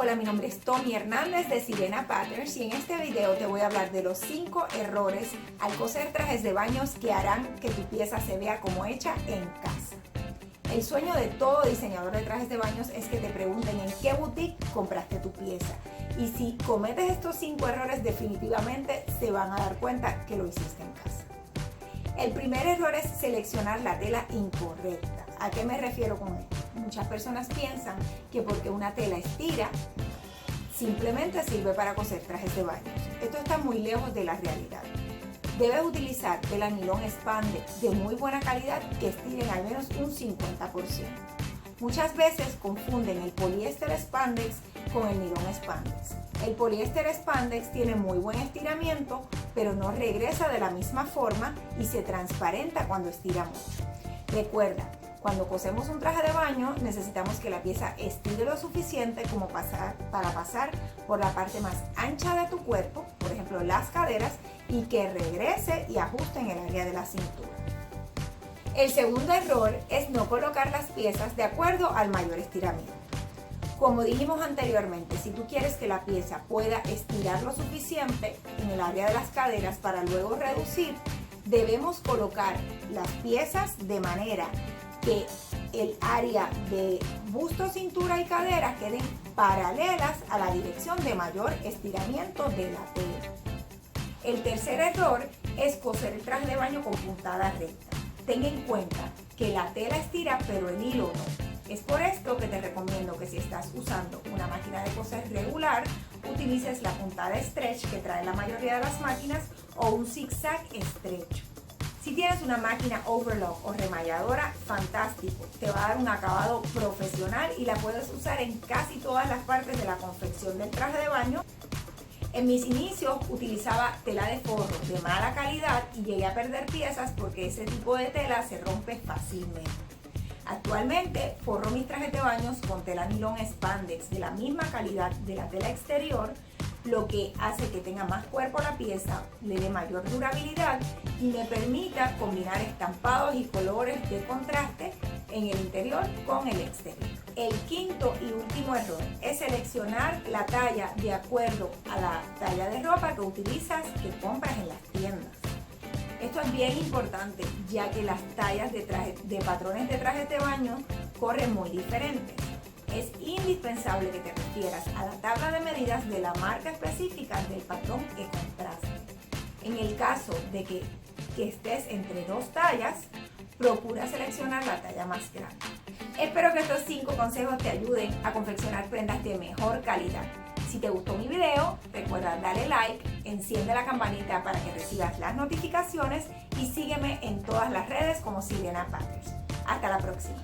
Hola, mi nombre es Tommy Hernández de Sirena Patterns y en este video te voy a hablar de los 5 errores al coser trajes de baños que harán que tu pieza se vea como hecha en casa. El sueño de todo diseñador de trajes de baños es que te pregunten en qué boutique compraste tu pieza. Y si cometes estos 5 errores, definitivamente se van a dar cuenta que lo hiciste en casa. El primer error es seleccionar la tela incorrecta. ¿A qué me refiero con esto? Muchas personas piensan que porque una tela estira, simplemente sirve para coser trajes de baños. Esto está muy lejos de la realidad. Debes utilizar tela nylon spandex de muy buena calidad que estiren al menos un 50%. Muchas veces confunden el poliéster spandex con el nylon spandex. El poliéster spandex tiene muy buen estiramiento, pero no regresa de la misma forma y se transparenta cuando estiramos. Recuerda, cuando cosemos un traje de baño necesitamos que la pieza estire lo suficiente como para pasar por la parte más ancha de tu cuerpo, por ejemplo las caderas, y que regrese y ajuste en el área de la cintura. El segundo error es no colocar las piezas de acuerdo al mayor estiramiento. Como dijimos anteriormente, si tú quieres que la pieza pueda estirar lo suficiente en el área de las caderas para luego reducir, debemos colocar las piezas de manera que el área de busto, cintura y cadera queden paralelas a la dirección de mayor estiramiento de la tela. El tercer error es coser el traje de baño con puntada recta. Ten en cuenta que la tela estira pero el hilo no. Es por esto que te recomiendo que si estás usando una máquina de coser regular, utilices la puntada stretch que trae la mayoría de las máquinas o un zigzag estrecho. Si tienes una máquina overlock o remalladora, fantástico, te va a dar un acabado profesional y la puedes usar en casi todas las partes de la confección del traje de baño. En mis inicios utilizaba tela de forro de mala calidad y llegué a perder piezas porque ese tipo de tela se rompe fácilmente. Actualmente forro mis trajes de baños con tela nylon spandex de la misma calidad de la tela exterior, lo que hace que tenga más cuerpo la pieza, le dé mayor durabilidad y me permita combinar estampados y colores de contraste en el interior con el exterior. El quinto y último error es seleccionar la talla de acuerdo a la talla de ropa que utilizas, que compras en las tiendas. Esto es bien importante, ya que las tallas de patrones de trajes de baño corren muy diferentes. Es indispensable que te refieras a la tabla de medidas de la marca específica del patrón que compraste. En el caso de que estés entre dos tallas, procura seleccionar la talla más grande. Espero que estos 5 consejos te ayuden a confeccionar prendas de mejor calidad. Si te gustó mi video, recuerda darle like, enciende la campanita para que recibas las notificaciones y sígueme en todas las redes como Sirena Patterns. Hasta la próxima.